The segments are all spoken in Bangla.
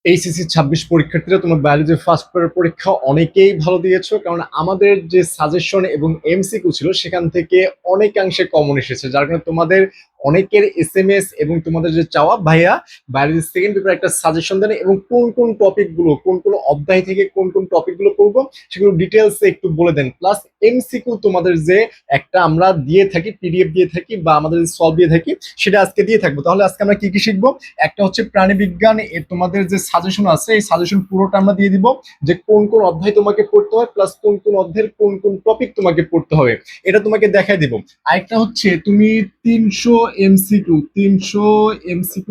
এইচএসসি 26 পরীক্ষার্থীরা তোমার বায়োলজি ফার্স্ট পেপার পরীক্ষা অনেকেই ভালো দিয়েছো, কারণ আমাদের যে সাজেশন এবং এমসিকিউ ছিল সেখান থেকে অনেকাংশে কমন এসেছে, যার কারণে তোমাদের অনেকের এসএমএস এবং তোমাদের যে চাওয়া ভাইয়া বায়োলজি সেকেন্ড পেপার একটা সাজেশন দেন এবং কোন কোন টপিকগুলো কোন কোন অধ্যায় থেকে কোন কোন টপিকগুলো পড়বো সেগুলো ডিটেলসে একটু বলে দেন। প্লাস এমসিকিউ তোমাদের যে একটা আমরা দিয়ে থাকি, পিডিএফ দিয়ে থাকি বা আমাদের সলভ দিয়ে থাকি, সেটা আজকে দিয়ে থাকবো। তাহলে আজকে আমরা কি কি শিখবো? একটা হচ্ছে প্রাণীবিজ্ঞান, তোমাদের যে সাজেশন আছে এই সাজেশন পুরোটা আমরা দিয়ে দিব, যে কোন কোন অধ্যায় তোমাকে পড়তে হয় প্লাস কোন কোন অধ্যায়ের কোন কোন টপিক তোমাকে পড়তে হবে, এটা তোমাকে দেখাই দিব। আরেকটা হচ্ছে তুমি 300 এমসিকিউ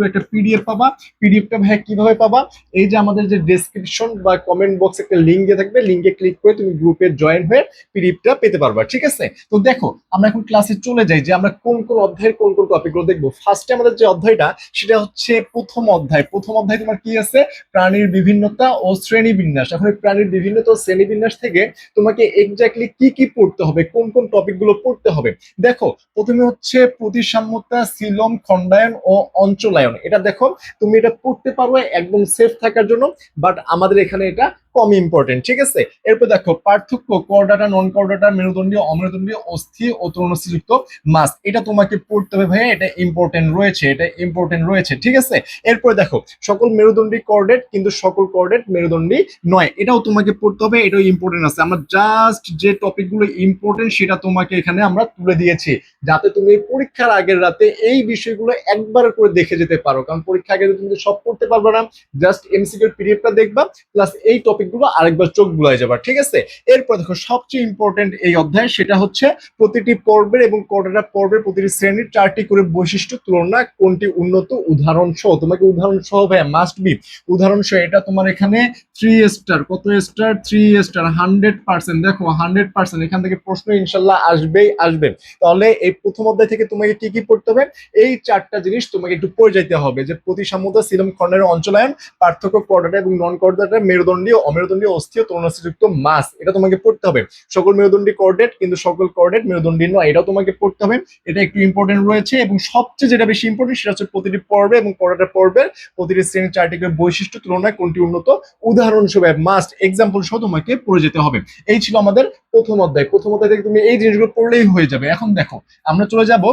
একটা পিডিএফ পাবা। পিডিএফটা ভাই কিভাবে পাবা? এই যে আমাদের যে ডেসক্রিপশন বা কমেন্ট বক্সে একটা লিঙ্ক দিয়ে থাকবে, লিঙ্কে ক্লিক করে তুমি গ্রুপে জয়েন হয়ে পিডিএফটা পেতে পারবা। ঠিক আছে, তো দেখো আমরা এখন ক্লাসে চলে যাই যে আমরা কোন কোন অধ্যায়ের কোন কোন টপিকগুলো দেখবো। ফার্স্টে আমাদের যে অধ্যায়টা সেটা হচ্ছে প্রথম অধ্যায়। প্রথম অধ্যায় তোমার কি আছে? প্রাণীর বিভিন্নতা ও শ্রেণীবিন্যাস। এখন প্রাণীর বিভিন্নতা ও শ্রেণীবিন্যাস থেকে তোমাকে এক্স্যাক্টলি কি কি পড়তে হবে, কোন কোন টপিকগুলো পড়তে হবে। দেখো প্রথমে হচ্ছে প্রতিসাম্যতা, সিলম, খণ্ডায়ন ও অঞ্চলায়ন। এটা দেখো তুমি এটা পড়তে পারো একদম সেফ থাকার জন্য, বাট আমাদের এখানে এটা কম ইম্পর্টেন্ট। ঠিক আছে, এরপর দেখো পার্থক্য করডাটা, নন করডাটা, মেরুদণ্ডীয়, অমেরুদণ্ডীয়, অস্থি ও তরুণস্থিযুক্ত মাছ। এটা তোমাকে পড়তে হবে ভাইয়া, এটা ইম্পর্টেন্ট রয়েছে, এটা ইম্পর্টেন্ট রয়েছে। ঠিক আছে, এরপরে দেখো সকল মেরুদণ্ডী কর্ডেট কিন্তু সকল কর্ডেট মেরুদণ্ডী নয়, এটাও তোমাকে পড়তে হবে, এটাও ইম্পর্টেন্ট আছে। আমরা জাস্ট যে টপিকগুলো ইম্পর্টেন্ট সেটা তোমাকে এখানে আমরা তুলে দিয়েছি, যাতে তুমি পরীক্ষার আগের রাতে এই বিষয়গুলো একবার করে দেখে যেতে পারো, কারণ পরীক্ষা আগে তুমি সব পড়তে পারবে না। জাস্ট এমসিকিউ পিডিএফটা দেখবা, প্লাস এই টপিকগুলো আরেকবার চোখ বুলাই যাবা। ঠিক আছে, এরপর দেখো সবচেয়ে ইম্পর্টেন্ট এই অধ্যায়, সেটা হচ্ছে প্রতিটি পর্বের এবং কোনটা পর্বের প্রতিটি শ্রেণীর 4টি করে বৈশিষ্ট্য তুলনা, কোনটি উন্নত, উদাহরণ সহ। তোমাকে উদাহরণ সহ ভাই মাস্ট বি উদাহরণ সহ। এটা তোমার এখানে 3 স্টার, কত স্টার? 3 স্টার, 100%। দেখো 100% এখান থেকে প্রশ্ন ইনশাল্লাহ আসবেই আসবে। তাহলে এই প্রথম অধ্যায় থেকে তোমাকে কি কি পড়তে হবে? এই 4টা জিনিস তোমাকে একটু পড়ে যেতে হবে, যে প্রতিসাম্যতা, সিলম, খণ্ডায়ন, অঞ্চলায়ন, পার্থক্য করডাটা এবং নন করডাটা, মেরুদণ্ডীয়, অমেরুদণ্ডীয়, অস্থি ও তরুণস্থিযুক্ত মাছ। এটা তোমাকে পড়তে হবে। সকল মেরুদণ্ডী কর্ডেট কিন্তু সকল কর্ডেট মেরুদণ্ডী নয়, এটাও তোমাকে পড়তে হবে, এটা একটু ইম্পর্টেন্ট রয়েছে। এবং সবচেয়ে যেটা বেশি ইম্পর্টেন্ট সেটা হচ্ছে প্রতিটি পর্বে এবং করডাটা পর্বের প্রতিটি শ্রেণীর 4টি করে বৈশিষ্ট্য তুলনায় কোনটি উন্নত, উদাহরণ হিসেবে মাস্ট এক্সাম্পল সহ তোমাকে পড়ে যেতে হবে। এই ছিল আমাদের প্রথম অধ্যায়। প্রথম অধ্যায় থেকে তুমি এই জিনিসগুলো পড়লেই হয়ে যাবে। এখন দেখো আমরা চলে যাব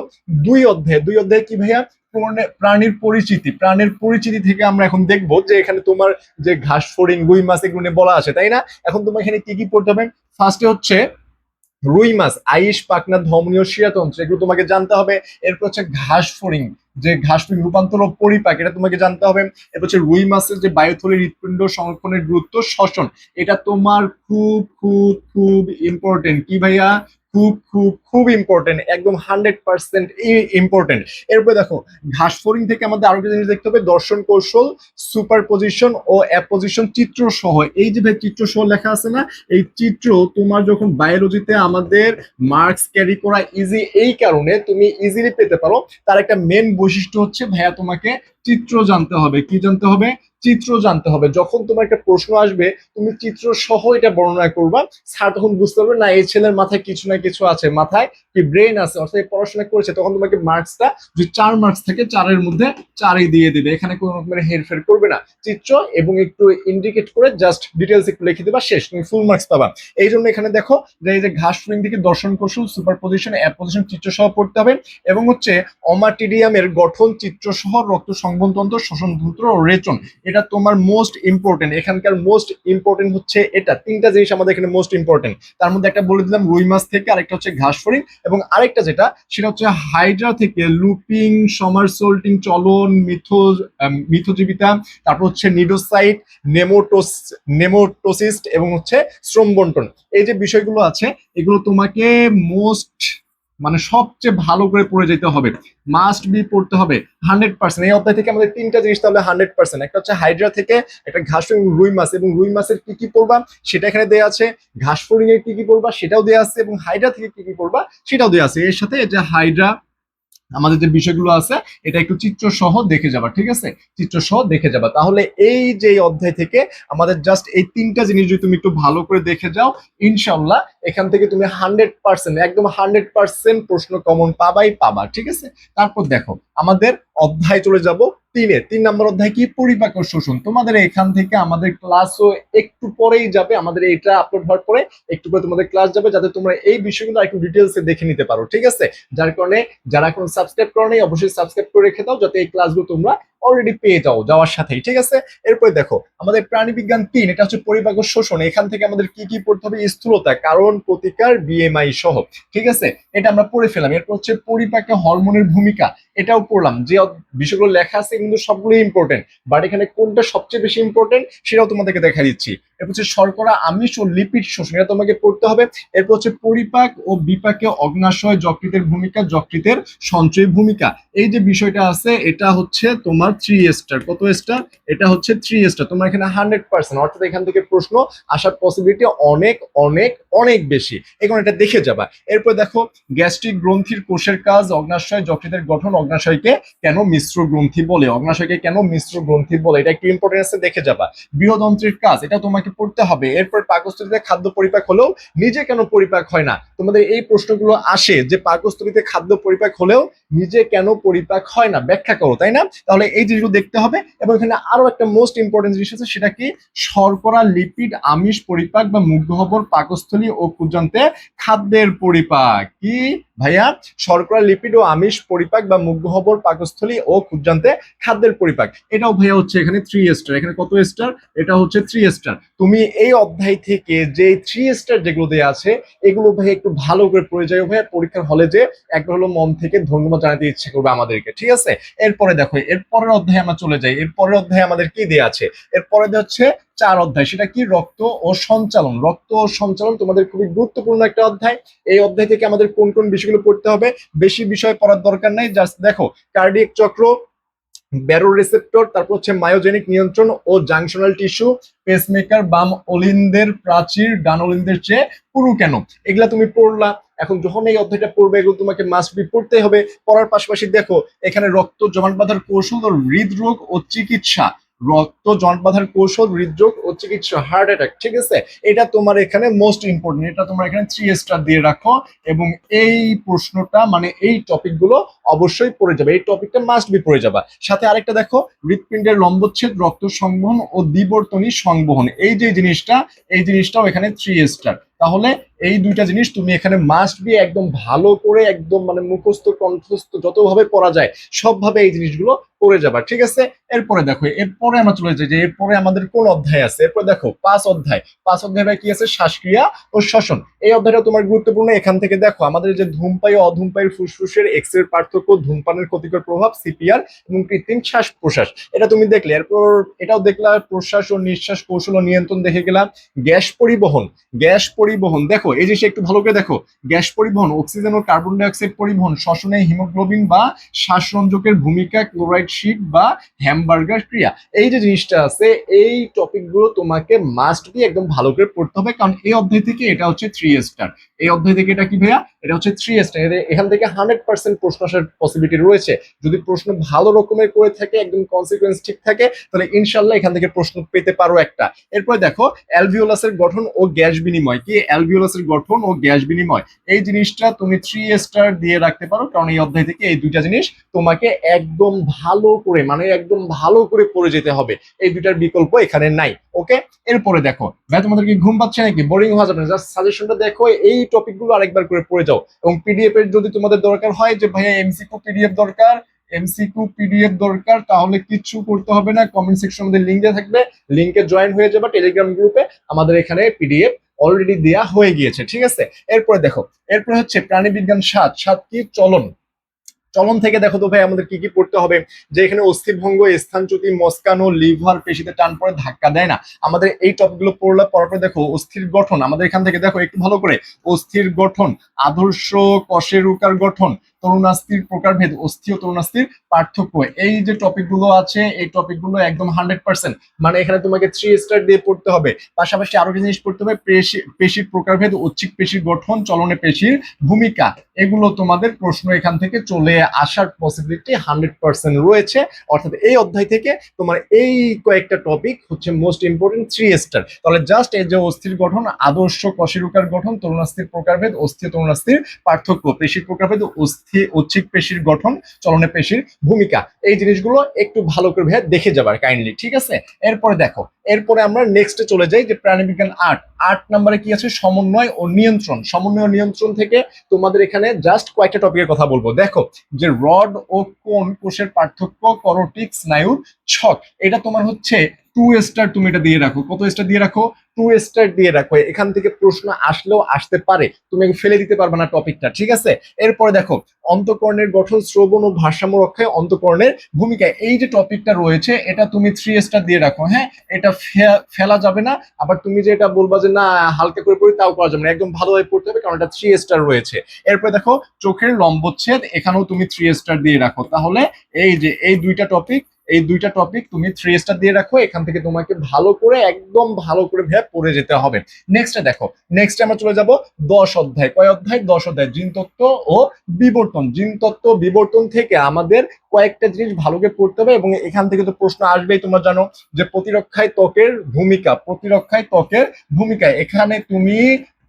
2 অধ্যায়। 2 অধ্যায় কি ভাইয়া? প্রাণীর পরিচিতি। প্রাণীর পরিচিতি থেকে আমরা এখন দেখবো যে এখানে তোমার যে ঘাস ফড়িং, রুই মাছ এগুলো নিয়ে বলা আছে, তাই না? এখন তোমার এখানে কি কি পড়তে হবে? ফার্স্টে হচ্ছে রুই মাছ, আইস, পাখনা, ধমনীয়, শিরাতন্ত্র, এগুলো তোমাকে জানতে হবে। এরপর হচ্ছে ঘাস ফড়িং, যে ঘাস ফড়িং রূপান্তর ও পরিপাক, এটা তোমাকে জানতে হবে। এরপর হচ্ছে রুই মাছের যে বায়ুথলি, হৃৎপিণ্ড সংরক্ষণের গুরুত্ব, শ্বসন, এটা তোমার খুব খুব খুব ইম্পর্টেন্ট। কি ভাইয়া? খুব খুব খুব ইম্পর্টেন্ট, একদম 100% ইম্পর্টেন্ট। এরপর দেখো ঘাস ফড়িং থেকে আমাদের আরো একটা জিনিস দেখতে হবে, দর্শন কৌশল, সুপার পজিশন ও অ্যাপোজিশন, চিত্র সহ। এই যে ভাই চিত্র সহ লেখা আছে না, এই চিত্র তোমার যখন বায়োলজিতে আমাদের মার্কস ক্যারি করা ইজি, এই কারণে তুমি ইজিলি পেতে পারো। তার একটা মেন বৈশিষ্ট্য হচ্ছে ভাইয়া তোমাকে চিত্র জানতে হবে। কি জানতে হবে? চিত্র জানতে হবে। যখন তোমার একটা প্রশ্ন আসবে তুমি চিত্র সহ এটা বর্ণনা করবা, স্যার তখন বুঝতে পারবে না এই ছেলের মাথায় কিছু না কিছু আছে, মাথায় কি ব্রেন আছে, অর্থাৎ পড়াশোনা করেছে। তখন তোমাকে মার্কসটা যদি 4 মার্কস থাকে 4-এর মধ্যে 4ই দিয়ে দিবে, এখানে কোনো রকমের হেরফের করবে না। চিত্র এবং একটু ইন্ডিকেট করে জাস্ট ডিটেলস একটু লিখে দেবা, শেষ, তুমি ফুল মার্কস পাবা। এই জন্য এখানে দেখো যে এই যে ঘাস ফড়িং থেকে দর্শন কৌশল, সুপার পজিশন, অ্যাপোজিশন, চিত্র সহ পড়তে হবে। এবং হচ্ছে অমাটিডিয়ামের গঠন, চিত্র সহ, রক্ত সংবহনতন্ত্র, শ্বসনতন্ত্র ও রেচন, এটা তোমার মোস্ট ইম্পর্টেন্ট। এখানকার মোস্ট ইম্পর্টেন্ট হচ্ছে এটা। 3টা জিনিস আমাদের এখানে মোস্ট ইম্পর্টেন্ট। তার মধ্যে একটা বলে দিলাম রুই মাছ থেকে, আরেকটা হচ্ছে ঘাস ফড়িং, এবং আরেকটা যেটা সেটা হচ্ছে হাইড্রা থেকে লুপিং, সমারসোল্টিং, চলন, মিথোজীবিতা, তারপর হচ্ছে নিডোসাইট, নেমোটোসিস্ট এবং হচ্ছে শ্রম বন্টন। এই যে বিষয়গুলো আছে এগুলো তোমাকে মোস্ট মানে সবচেয়ে ভালো করে পড়ে যেতে হবে, মাস্ট বি পড়তে হবে 100%। এই অধ্যায় থেকে আমাদের 3টা জিনিস তাহলে 100%। একটা হচ্ছে হাইড্রা থেকে, একটা ঘাস ফড়িং, রুই মাছ, এবং রুই মাছের কি কি পড়বা সেটা এখানে দেওয়া আছে, ঘাস ফড়িং এর কি কি পড়বা সেটাও দেওয়া আছে, এবং হাইড্রা থেকে কি কি পড়বা সেটাও দেওয়া আছে। এর সাথে যে হাইড্রা আমাদের যে বিষয়গুলো আছে এটা একটু চিত্র সহ দেখে যাবা। ঠিক আছে, চিত্র সহ দেখে যাবা। তাহলে এই যে অধ্যায় থেকে আমাদের জাস্ট এই 3টা জিনিস যদি তুমি একটু ভালো করে দেখে যাও, ইনশাল্লাহ এখান থেকে তুমি 100%, একদম 100% প্রশ্ন কমন পাবাই পাবা। ঠিক আছে, তারপর দেখো আমাদের অধ্যায় চলে যাব 3-এ। 3 নম্বর অধ্যায় কি? পরিপাক ও শোষণ। তোমাদের এখান থেকে আমাদের ক্লাসও একটু পরেই যাবে, আমাদের এটা আপলোড হওয়ার পরে একটু পরে তোমাদের ক্লাস যাবে, যাতে তোমরা এই বিষয়গুলো একটু ডিটেলসে দেখে নিতে পারো, ঠিক আছে? যার কারণে যারা এখন সাবস্ক্রাইব করো নাই অবশ্যই সাবস্ক্রাইব করে রেখে দাও, যাতে এই ক্লাসগুলো তোমরা অলরেডি পেয়ে যাও যাওয়ার সাথেই, ঠিক আছে? এরপরে দেখো আমাদের প্রাণীবিজ্ঞান 3, এটা হচ্ছে পরিপাক ও শোষণ। এখান থেকে আমাদের কি কি পড়তে হবে? স্থূলতা, কারণ, প্রতিকার, বিএমআই সহ, ঠিক আছে? এটা আমরা পড়ে ফেলাম। এরপর হচ্ছে পরিপাকে হরমোনের ভূমিকা, এটাও পড়লাম। যে বিষয়গুলো লেখা আছে কিন্তু সবগুলো ইম্পর্টেন্ট, বাট এখানে কোনটা সবচেয়ে বেশি ইম্পর্টেন্ট সেটাও তোমাদেরকে দেখা দিচ্ছি। এরপর হচ্ছে শর্করা, আমিষ ও লিপিড শোষণ, এটা তোমাকে পড়তে হবে। এরপর হচ্ছে পরিপাক ও বিপাকে অগ্নাশয় যকৃতের ভূমিকা, যকৃতের সঞ্চয় ভূমিকা। এই যে বিষয়টা আছে এটা হচ্ছে তোমার 3 স্টার। কত স্টার? এটা হচ্ছে 3 স্টার। তোমার এখানে 100%, অর্থাৎ এখান থেকে প্রশ্ন আসার পসিবিলিটি অনেক অনেক অনেক বেশি, এখন এটা দেখে যাবা। এরপর দেখো গ্যাস্ট্রিক গ্রন্থির কোষের কাজ, অগ্নাশয় যকৃতের গঠন, অগ্নাশয়কে কেন মিশ্র গ্রন্থি বলে, অগ্নাশয়কে কেন মিশ্র গ্রন্থি বলে, এটা একটু ইম্পর্টেন্ট আছে, দেখে যাবা। বৃহদন্ত্রের কাজ, এটা তোমাকে পড়তে হবে। এরপর পাকস্থলীতে খাদ্য পরিপাক হলেও নিজে কেন পরিপাক হয় না, তোমাদের এই প্রশ্নগুলো আসে যে পাকস্থলীতে খাদ্য পরিপাক হলেও নিজে কেন পরিপাক হয় না, ব্যাখ্যা করো, তাই না? তাহলে এই জিনিসগুলো দেখতে হবে। এবং এখানে আরো একটা মোস্ট ইম্পর্টেন্ট জিনিস আছে, সেটা কি? শর্করা, লিপিড, আমিষ পরিপাক বা মুগ্ধহবর পাকস্থলী ও ক্ষুদ্রান্তে খাদ্যের পরিপাক। কি ভাইয়া? শর্করা, লিপিড ও আমিষ পরিপাক বা মুগ্ধহবর পাকস্থলী ও ক্ষুদ্রান্তে খাদ্যের পরিপাক। এটাও ভাইয়া হচ্ছে এখানে 3 স্টার। এখানে কত স্টার? এটা হচ্ছে 3 স্টার। তুমি এই অধ্যায় থেকে যে 3 স্টার যেগুলো দেওয়া আছে এগুলো ভাই একটু ভালো করে পড়ে যাও ভাইয়া, পরীক্ষার হলে যে একবার হলো মন থেকে ধন্যবাদ জানাতে ইচ্ছে করবে আমাদেরকে, ঠিক আছে? এরপরে দেখো এরপরের অধ্যায়ে আমরা চলে যাই। এরপরের অধ্যায়ে আমাদের কি দেওয়া আছে? এরপরে হচ্ছে 4 অধ্যায়, সেটা কি? রক্ত ও সঞ্চালন। রক্ত ও সঞ্চালন তোমাদের খুবই গুরুত্বপূর্ণ একটা অধ্যায়। এই অধ্যায় থেকে আমাদের কোন কোন বিষয়গুলো পড়তে হবে? বেশি বিষয় পড়ার দরকার নাই, জাস্ট দেখো কার্ডিয়াক চক্র, ব্যারো রিসেপ্টর, তারপর হচ্ছে মায়োজেনিক নিয়ন্ত্রণ ও জাংশনাল টিস্যু, পেসমেকার, বাম অলিন্দের প্রাচীর ডান অলিন্দের চেয়ে পুরু কেন, এগুলা তুমি পড়লা। এখন যখন এই অধ্যায়টা পড়বে এগুলো তোমাকে মাস্ট বি পড়তে হবে। পড়ার পাশাপাশি দেখো এখানে রক্ত জমাট বাঁধার কৌশল ও হৃদরোগ ও চিকিৎসা, রক্ত জমাট বাঁধার কৌশল, হৃদরোগ ও চিকিৎসা, হার্ট অ্যাটাক, ঠিক আছে? এটা তোমার এখানে মোস্ট ইম্পর্টেন্ট, এটা তোমার এখানে 3 স্টার দিয়ে রাখো। এবং এই প্রশ্নটা মানে এই টপিকগুলো অবশ্যই পড়ে যাবে, এই টপিকটা মাস্ট বি পড়ে যাবা। সাথে আরেকটা দেখো হৃৎপিণ্ডের লম্বচ্ছেদ, রক্ত সংবহন ও দ্বিবর্তনী সংবহন, এই যে জিনিসটা, এই জিনিসটাও এখানে 3 স্টার। তাহলে এই দুইটা জিনিস তুমি এখানে মাস্ট বি একদম ভালো করে একদম মানে মুখস্থ কণ্ঠস্থ যতভাবে পড়া যায় সবভাবে এই জিনিসগুলো পড়ে যাবা, ঠিক আছে? এরপরে দেখো এরপরে আমরা চলে যাই যে এরপরে আমাদের কোন অধ্যায় আছে। এরপরে দেখো 5 অধ্যায়। 5 অধ্যায় কি আছে? শ্বাসক্রিয়া ও শ্বসন। এই অধ্যায়টা তোমার গুরুত্বপূর্ণ। এখান থেকে দেখো আমাদের যে ধূমপায়ী ও অধূমপায়ী ফুসফুসের এক্স এর পার্থক্য, ধূমপানের ক্ষতিকর প্রভাব, সিপিআর এবং কৃত্রিম শ্বাস প্রশ্বাস, এটা তুমি দেখলে। এরপর এটাও দেখলা প্রশ্বাস ও নিঃশ্বাস কৌশল ও নিয়ন্ত্রণ দেখে গেলাম। গ্যাস পরিবহন, গ্যাস পরিবহন দেখো এই জিনিসটা একটু ভালো করে দেখো। গ্যাস পরিবহন, অক্সিজেন ও কার্বন ডাই অক্সাইড পরিবহন, শ্বসনে হিমোগ্লোবিন বা শ্বাসরঞ্জকের ভূমিকা, ক্লোরাইড শিট বা হ্যামবার্গার ক্রিয়া, এই যে জিনিসটা আছে এই টপিকগুলো তোমাকে মাস্ট বি একদম ভালো করে পড়তে হবে, কারণ এই অধ্যায় থেকে এটা হচ্ছে 3 স্টার। এই অধ্যায় থেকে এটা কি ভাইয়া? এটা হচ্ছে 3 স্টার। এখান থেকে 100% প্রশ্ন আসার পসিবিলিটি রয়েছে। যদি প্রশ্ন ভালো রকমের করে থাকে, একদম কনসিকুয়েন্স ঠিক থাকে, তাহলে ইনশাল্লাহ এখান থেকে প্রশ্ন পেতে পারো একটা। এরপরে দেখো অ্যালভিওলাসের গঠন ও গ্যাস বিনিময়। কি অ্যালভিওলাসের গঠন ও গ্যাস বিনিময়, এই জিনিসটা তুমি 3 স্টার দিয়ে রাখতে পারো, কারণ এই অধ্যায় থেকে এই দুইটা জিনিস তোমাকে একদম ভালো করে মানে একদম ভালো করে পড়ে যেতে হবে, এই দুইটার বিকল্প এখানে নাই। ওকে, এরপরে দেখো ভাই তোমাদের কি ঘুম পাচ্ছে নাকি? বোরিং হওয়া যাবে না, জাস্ট সাজেশনটা দেখো, এই টপিকগুলো আরেকবার করে পড়ে যাও। এবং পিডিএফ এর যদি তোমাদের দরকার হয় যে ভাইয়া এমসিকিউ পিডিএফ দরকার, এমসিকিউ পিডিএফ দরকার, তাহলে কিছু করতে হবে না, কমেন্ট সেকশনের মধ্যে লিংক দেওয়া থাকবে, লিংকে জয়েন হয়ে যাবে টেলিগ্রাম গ্রুপে। আমাদের এখানে পিডিএফ অলরেডি দেয়া হয়ে গিয়েছে, ঠিক আছে? এরপরে দেখো এরপরে হচ্ছে প্রাণীবিজ্ঞান 7। 7 কি? চলন। চলন থেকে দেখো তো ভাই আমাদের কি কি পড়তে হবে, যে এখানে অস্থিভঙ্গ, স্থানচ্যুতি, মস্কানো, লিভার, পেশিতে টান পড়ে ধাক্কা দেয় না, আমাদের এই টপিকগুলো পড়লে পড়ার পরে দেখো অস্থির গঠন, আমাদের এখান থেকে দেখো একটু ভালো করে অস্থির গঠন, আদর্শ কশেরুকার গঠন, তরুণাস্থির প্রকারভেদ, অস্থি ও তরুণাস্থির পার্থক্য, এই যে টপিকগুলো আছে এই টপিকগুলো একদম 100% মানে এখানে তোমাকে 3 স্টার দিয়ে পড়তে হবে। পাশাপাশি আরো কিছু জিনিস পড়তে হবে, পেশির প্রকারভেদ, ঐচ্ছিক পেশির গঠন, চলনে পেশির ভূমিকা, এগুলো তোমাদের প্রশ্ন এখান থেকে চলে আসার পসিবিলিটি 100% রয়েছে। অর্থাৎ এই অধ্যায় থেকে তোমার এই কয়েকটা টপিক হচ্ছে মোস্ট ইম্পর্টেন্ট 3 স্টার। তাহলে জাস্ট এই যে অস্থির গঠন, আদর্শ কশেরুকার গঠন, তরুণাস্থির প্রকারভেদ, অস্থি তরুণাস্থির পার্থক্য, পেশির প্রকারভেদ, অস্থি ঐচ্ছিক পেশির গঠন, চলনে পেশির ভূমিকা, এই জিনিসগুলো একটু ভালো করে ভাইয়া দেখে যাবার কাইন্ডলি, ঠিক আছে? এরপরে দেখো, এরপরে আমরা নেক্সটে চলে যাই যে প্রাণীবিজ্ঞান 8 নম্বরে কি আছে, সমন্বয় ও নিয়ন্ত্রণ। সমন্বয় ও নিয়ন্ত্রণ থেকে তোমাদের এখানে জাস্ট কয়েকটা টপিকের কথা বলবো। দেখো যে রড ও কোন কোষের পার্থক্য, করোটিক স্নায়ুর ছক, এটা তোমার হচ্ছে 2 স্টার, তুমি এটা দিয়ে রাখো। কত স্টার দিয়ে রাখো? 2 স্টার দিয়ে রাখো। এখান থেকে প্রশ্ন আসলেও আসতে পারে, তুমি ফেলে দিতে পারবে না টপিকটা, ঠিক আছে? এরপরে দেখো অন্তঃকরণের গঠন, শ্রবণ ও ভারসাম্য রক্ষায় অন্তঃকরণের ভূমিকা, এই যে টপিকটা রয়েছে এটা তুমি 3 স্টার দিয়ে রাখো। হ্যাঁ, এটা ফেলা যাবে না। আবার তুমি যে এটা বলবা যে না হালকা করে পড়ি, তাও করা যাবে না, একদম ভালোভাবে পড়তে হবে, কারণ এটা 3 স্টার রয়েছে। এরপরে দেখো চোখের লম্বচ্ছেদ, এখানেও তুমি 3 স্টার দিয়ে রাখো। তাহলে এই যে এই দুইটা টপিক তুমি 3 স্টার দিয়ে রাখো। এখান থেকে তোমাকে ভালো করে, একদম ভালো করে পড়ে যেতে হবে। নেক্সটে দেখো, নেক্সটে আমরা চলে যাব 10 অধ্যায়। কয় অধ্যায়? 10 অধ্যায়। জিনতত্ত্ব ও বিবর্তন। জিনতত্ত্ব বিবর্তন থেকে আমাদের কয়েকটা জিনিস ভালো করে পড়তে হবে, এবং এখান থেকে তো প্রশ্ন আসবেই। তোমরা জানো যে প্রতিরক্ষায় ত্বকের ভূমিকা, প্রতিরক্ষায় ত্বকের ভূমিকা, এখানে তুমি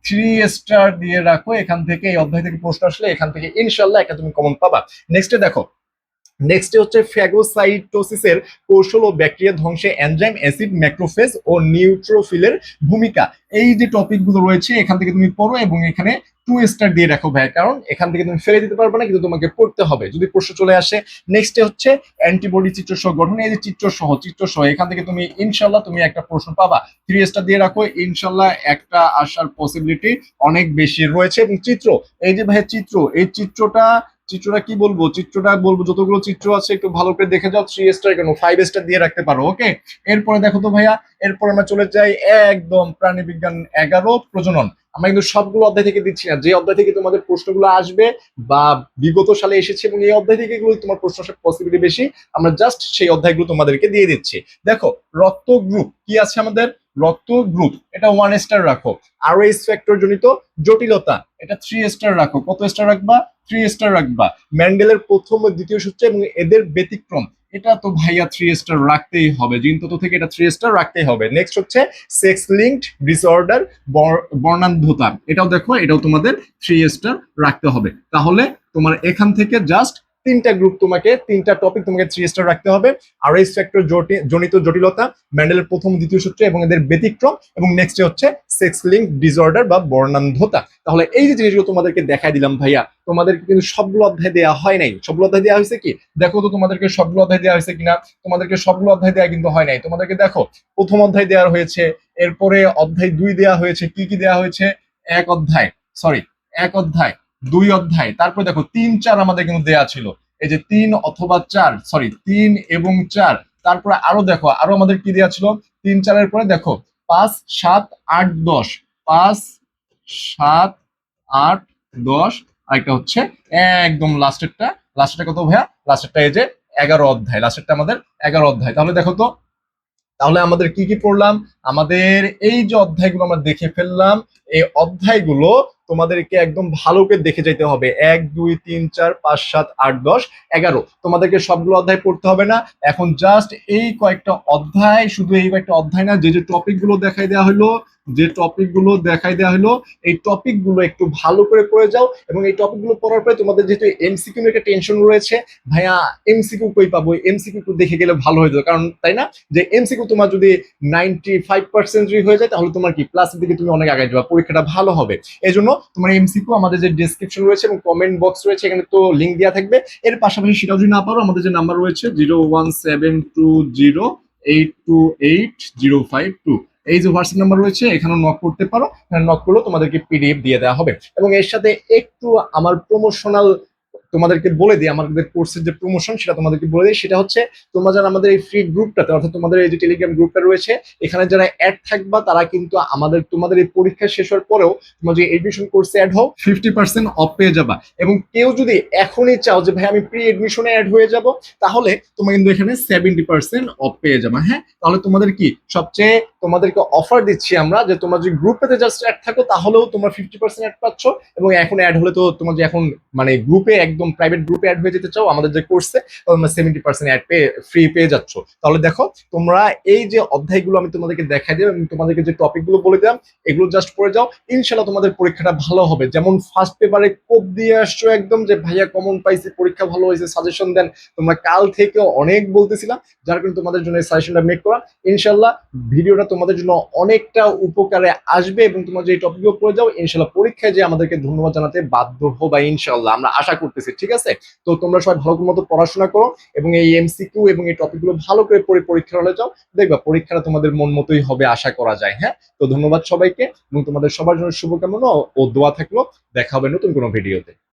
3 স্টার দিয়ে রাখো। এখান থেকে এই অধ্যায় থেকে প্রশ্ন আসলে এখান থেকে ইনশাল্লাহ একটা তুমি কমন পাবা। নেক্সটে দেখো, নেক্সটে হচ্ছে ফ্যাগোসাইটোসিসের কৌশল ও ব্যাকটেরিয়া ধ্বংসে এনজাইম, অ্যাসিড, ম্যাক্রোফেজ ও নিউট্রোফিলের ভূমিকা, এই যে টপিকগুলো রয়েছে এখান থেকে তুমি পড়ো, এবং এখানে 2 স্টার দিয়ে রাখো ভাই, কারণ এখান থেকে তুমি ফেলে দিতে পারবে না, কিন্তু তোমাকে পড়তে হবে যদি প্রশ্ন চলে আসে। নেক্সটে হচ্ছে অ্যান্টিবডি চিত্রসহ গঠন, এই যে চিত্রসহ এখান থেকে তুমি ইনশাল্লাহ তুমি একটা প্রশ্ন পাবা। 3 স্টার দিয়ে রাখো, ইনশাল্লাহ একটা আসার পসিবিলিটি অনেক বেশি রয়েছে। এবং চিত্র, এই যে ভাই চিত্র, এই চিত্রটা কি বলবো, চিত্রটা বলবো যতগুলো চিত্র আছে একটু ভালো করে দেখে যাও। 3 স্টার কেন, 5 স্টার দিয়ে রাখতে পারো। ওকে, এরপরে দেখো তো ভাইয়া, এরপর আমরা চলে যাই একদম প্রাণীবিজ্ঞান 11 প্রজনন। আমরা কিন্তু সবগুলো অধ্যায় থেকে দিচ্ছি না, যে অধ্যায় থেকে তোমাদের প্রশ্নগুলো আসবে বা বিগত সালে এসেছে এবং এই অধ্যায় থেকে এগুলো তোমার প্রশ্ন আসার পসিবিলিটি বেশি, আমরা জাস্ট সেই অধ্যায়গুলো তোমাদেরকে দিয়ে দিচ্ছি। দেখো রক্ত গ্রুপ কি আছে আমাদের, রক্ত গ্রুপ এটা 1 স্টার রাখো। আর এস ফ্যাক্টর জনিত জটিলতা, এটা 3 স্টার রাখো। কত স্টার রাখবা? 3 স্টার রাখবা। ম্যান্ডেলের প্রথম ও দ্বিতীয় সূত্র এবং এদের ব্যতিক্রম, এটা তো ভাইয়া 3 স্টার রাখতেই হবে, জিনতত্ত্ব থেকে এটা 3 স্টার রাখতেই হবে। নেক্সট হচ্ছে সেক্স লিঙ্কড ডিসঅর্ডার, বর্ণান্ধতা, এটাও দেখো, এটাও তোমাদের 3 স্টার রাখতে হবে। তাহলে তোমার এখান থেকে জাস্ট 3টা গ্রুপ, তোমাকে 3টা টপিক তোমাকে 3 স্টার রাখতে হবে। আর এস ফ্যাক্টর জনিত জটিলতা, ম্যান্ডেলের প্রথম দ্বিতীয় সূত্র এবং এদের ব্যতিক্রম, এবং নেক্সট হচ্ছে সেক্স লিঙ্ক ডিসঅর্ডার বা বর্ণান্ধতা। তাহলে এই যে জিনিসগুলো তোমাদেরকে দেখাই দিলাম ভাইয়া, তোমাদেরকে কিন্তু সবগুলো অধ্যায় দেওয়া হয় নাই। সবগুলো অধ্যায় দেওয়া হয়েছে কি, দেখো তো তোমাদেরকে সবগুলো অধ্যায় দেওয়া হয়েছে কিনা। তোমাদেরকে সবগুলো অধ্যায় দেওয়া কিন্তু হয় নাই। তোমাদেরকে দেখো প্রথম অধ্যায় দেওয়া হয়েছে, এরপরে অধ্যায় 2 দেওয়া হয়েছে। কি কি দেওয়া হয়েছে? এক অধ্যায়, সরি 1 অধ্যায়, 2 অধ্যায়, তারপর দেখো 3, 4 আমাদের কিন্তু দেওয়া ছিল। এই যে 3 অথবা 4, সরি 3 এবং 4, তারপরে আরো দেখো আরো আমাদের কি দেওয়া ছিল, 3, 4 এর পরে দেখো 5, 7, 8, 10, 5, 7, 8, 10, আরেকটা হচ্ছে একদম লাস্টেরটা কত ভাইয়া? লাস্টেরটা এই যে 11 অধ্যায়, লাস্টেরটা আমাদের 11 অধ্যায়। তাহলে দেখো তো, তাহলে আমাদের কি কি পড়লাম, আমাদের এই যে অধ্যায়গুলো আমরা দেখে ফেললাম, এই অধ্যায়গুলো তোমাদেরকে একদম ভালো করে দেখে যেতে হবে। 1, 2, 3, 4, 5, 7, 8, 10, 11, তোমাদেরকে সবগুলো অধ্যায় পড়তে হবে না। এখন জাস্ট এই কয়েকটা অধ্যায়, শুধু এই কয়েকটা অধ্যায় না, যে যে টপিকগুলো দেখাই দেওয়া হলো, এই টপিকগুলো একটু ভালো করে পড়ে যাও। এবং এই টপিকগুলো পড়ার পরে তোমাদের যেহেতু এমসিকিউ একটা টেনশন রয়েছে, ভাইয়া এমসিকিউ কই পাবো, এমসিকিউ দেখে গেলে ভালো হয়ে যাবে, কারণ তাই না যে এমসিকিউ তোমার যদি 95% হয়ে যায়, তাহলে তোমার কি প্লাসের দিকে তুমি অনেক আগে যাবে, পরীক্ষাটা ভালো হবে। এই জন্য তোমার এমসিকিউ আমাদের যে ডেসক্রিপশন রয়েছে এবং কমেন্ট বক্স রয়েছে, এখানে তো লিঙ্ক দেওয়া থাকবে। এর পাশাপাশি সেটাও যদি না পারো, আমাদের যে নাম্বার রয়েছে 01720828052, এই যে হোয়াটসঅ্যাপ নাম্বার রয়েছে, এখানেও নক করতে পারো। নক করলেও তোমাদেরকে পিডিএফ দিয়ে দেওয়া হবে। এবং এর সাথে একটু আমার প্রমোশনাল তোমাদেরকে বলে দিই, আমাদের কোর্সের যে প্রমোশন সেটা তোমাদেরকে বলে দিই। সেটা হচ্ছে, তোমরা যারা আমাদের এই ফ্রি গ্রুপটাতে, অর্থাৎ তোমাদের এই যে টেলিগ্রাম গ্রুপটা রয়েছে, এখানে যারা অ্যাড থাকবা তারা কিন্তু তোমাদের এই পরীক্ষা শেষ হওয়ার পরেও তোমরা যে এডমিশন কোর্সে অ্যাড হও 50% অফ পেয়ে যাবা। এবং কেউ যদি এখনই চাও যে ভাই আমি প্রি এডমিশনে অ্যাড হয়ে যাব, তাহলে তোমরা কিন্তু এখানে 70% অফ পেয়ে যাবা। হ্যাঁ, তাহলে তোমাদের কি সবচেয়ে তোমাদেরকে অফার দিচ্ছি আমরা যে তোমরা যদি গ্রুপেতে জাস্ট অ্যাড থাকো তাহলেও তোমরা 50% অ্যাড পাচ্ছ, এবং এখন অ্যাড হলে তো তোমরা যে এখন মানে গ্রুপে একদম প্রাইভেট গ্রুপে অ্যাড হয়ে যেতে চাও আমাদের যে কোর্সে, তোমরা 70% অ্যাড পেয়ে ফ্রি পেয়ে যাচ্ছ। তাহলে দেখো তোমরা এই যে অধ্যায়গুলো আমি তোমাদেরকে দেখাই দিলাম এবং তোমাদেরকে যে টপিকগুলো বলে দিলাম এগুলো জাস্ট পড়ে যাও, ইনশাল্লাহ তোমাদের পরীক্ষাটা ভালো হবে। যেমন ফার্স্ট পেপারে কোপ দিয়ে আসছো একদম যে ভাইয়া কমন পাইছি, পরীক্ষা ভালো হয়েছে, সাজেশন দেন, তোমরা কাল থেকে অনেক বলতেছিলাম, যার কারণে তোমাদের জন্য এই সাজেশনটা মেক করা। ইনশাল্লাহ ভিডিওটা তোমাদের জন্য অনেকটা উপকারে আসবে এবং তোমরা যে টপিকগুলো পড়ে যাও ইনশাল্লাহ পরীক্ষায় যে আমাদেরকে ধন্যবাদ জানাতে বাধ্য হবা ইনশাল্লাহ, আমরা আশা করতেছি। ঠিক আছে, তো তোমরা সবাই ভালো মতো পড়াশোনা করো এবং এই এমসিকিউ এবং এই টপিকগুলো ভালো করে পড়ে পরীক্ষা হলে যাও, দেখবা পরীক্ষাটা তোমাদের মন মতোই হবে আশা করা যায়। হ্যাঁ, তো ধন্যবাদ সবাইকে এবং তোমাদের সবার জন্য শুভকামনা ও দোয়া থাকলো। দেখা হবে নতুন কোনো ভিডিওতে।